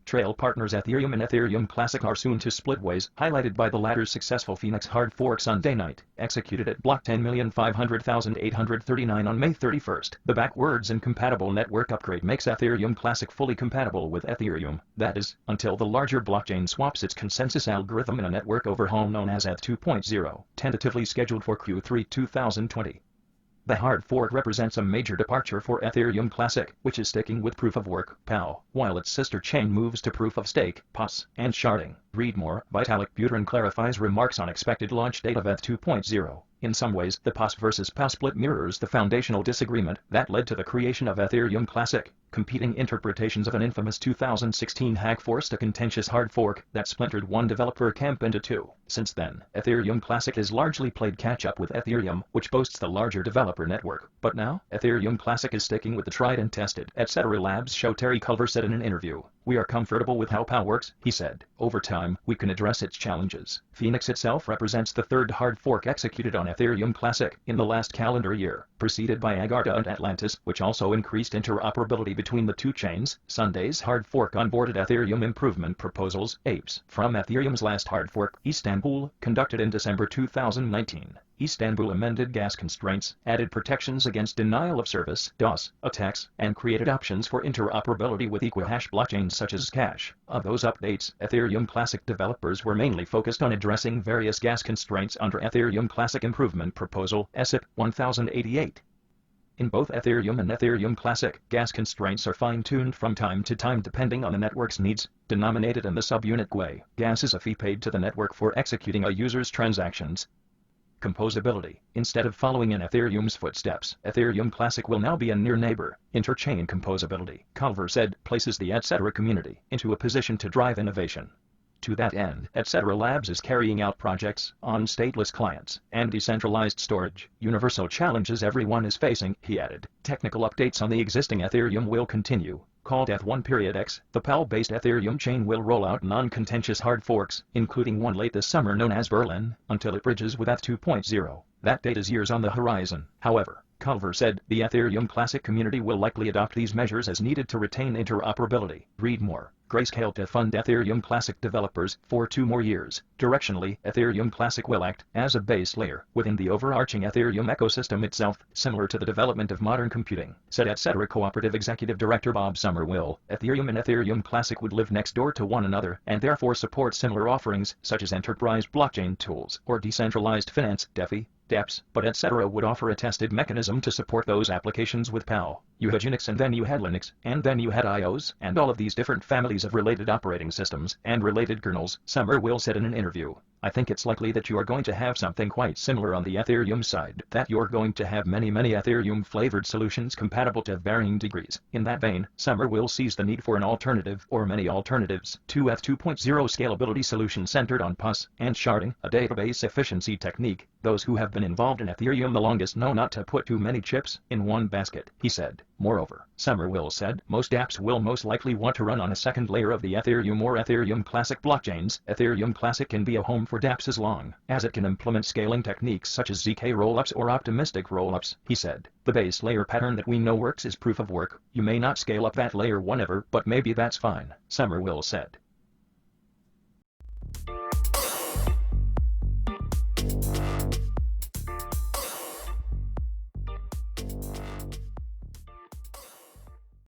Trail partners Ethereum and Ethereum Classic are soon to split ways, highlighted by the latter's successful Phoenix hard fork Sunday night, executed at block 10,500,839 on May 31st. The backwards incompatible network upgrade makes Ethereum Classic fully compatible with Ethereum, that is, until the larger blockchain swaps its consensus algorithm in a network overhaul known as ETH 2.0, tentatively scheduled for Q3 2020. The hard fork represents a major departure for Ethereum Classic, which is sticking with proof-of-work (POW), while its sister chain moves to proof-of-stake (POS) and sharding. Read more. Vitalik Buterin clarifies remarks on expected launch date of ETH 2.0. In some ways, the POS versus POW split mirrors the foundational disagreement that led to the creation of Ethereum Classic. Competing interpretations of an infamous 2016 hack forced a contentious hard fork that splintered one developer camp into two. Since then, Ethereum Classic has largely played catch-up with Ethereum, which boasts the larger developer network. But now, Ethereum Classic is sticking with the tried and tested. Etc. Labs show Terry Culver said in an interview, "We are comfortable with how POW works," he said. "Over time, we can address its challenges." Phoenix itself represents the third hard fork executed on Ethereum Classic in the last calendar year, preceded by Agartha and Atlantis, which also increased interoperability between the two chains. Sunday's hard fork onboarded Ethereum Improvement Proposals (APEs) from Ethereum's last hard fork, Istanbul, conducted in December 2019. Istanbul amended gas constraints, added protections against denial of service (DOS) attacks, and created options for interoperability with equihash blockchains such as Cash. Of those updates, Ethereum Classic developers were mainly focused on addressing various gas constraints under Ethereum Classic Improvement Proposal (ESIP 1088). In both Ethereum and Ethereum Classic, gas constraints are fine-tuned from time to time depending on the network's needs. Denominated in the subunit GUI, gas is a fee paid to the network for executing a user's transactions. Composability. Instead of following in Ethereum's footsteps, Ethereum Classic will now be a near neighbor. Interchain composability, Culver said, places the etc. community into a position to drive innovation. To that end, etc. Labs is carrying out projects on stateless clients and decentralized storage, universal challenges everyone is facing, he added. Technical updates on the existing Ethereum will continue. Called ETH1.X, the POW-based Ethereum chain will roll out non-contentious hard forks, including one late this summer known as Berlin, until it bridges with ETH 2.0. That date is years on the horizon. However, Culver said, the Ethereum Classic community will likely adopt these measures as needed to retain interoperability. Read more. Grayscale to fund Ethereum Classic developers for 2 more years. Directionally, Ethereum Classic will act as a base layer within the overarching Ethereum ecosystem itself, similar to the development of modern computing, said etc. Cooperative Executive Director Bob Somerville. Ethereum and Ethereum Classic would live next door to one another and therefore support similar offerings such as enterprise blockchain tools or decentralized finance (DeFi), dApps, but etc. would offer a tested mechanism to support those applications with POW. You had Unix and then you had Linux, and then you had iOS, and all of these different families of related operating systems and related kernels, Somerville said in an interview. I think it's likely that you are going to have something quite similar on the Ethereum side, that you're going to have many Ethereum flavored solutions compatible to varying degrees. In that vein, Somerville sees the need for an alternative or many alternatives to ETH 2.0 scalability solution centered on POS and sharding, a database efficiency technique. Those who have been involved in Ethereum the longest know not to put too many chips in one basket, he said. Moreover, Somerville said, most apps will most likely want to run on a second layer of the Ethereum or Ethereum Classic blockchains. Ethereum Classic can be a home for dApps as long as it can implement scaling techniques such as ZK rollups or optimistic rollups, he said. The base layer pattern that we know works is proof of work. You may not scale up that layer whenever, but maybe that's fine, Somerville said.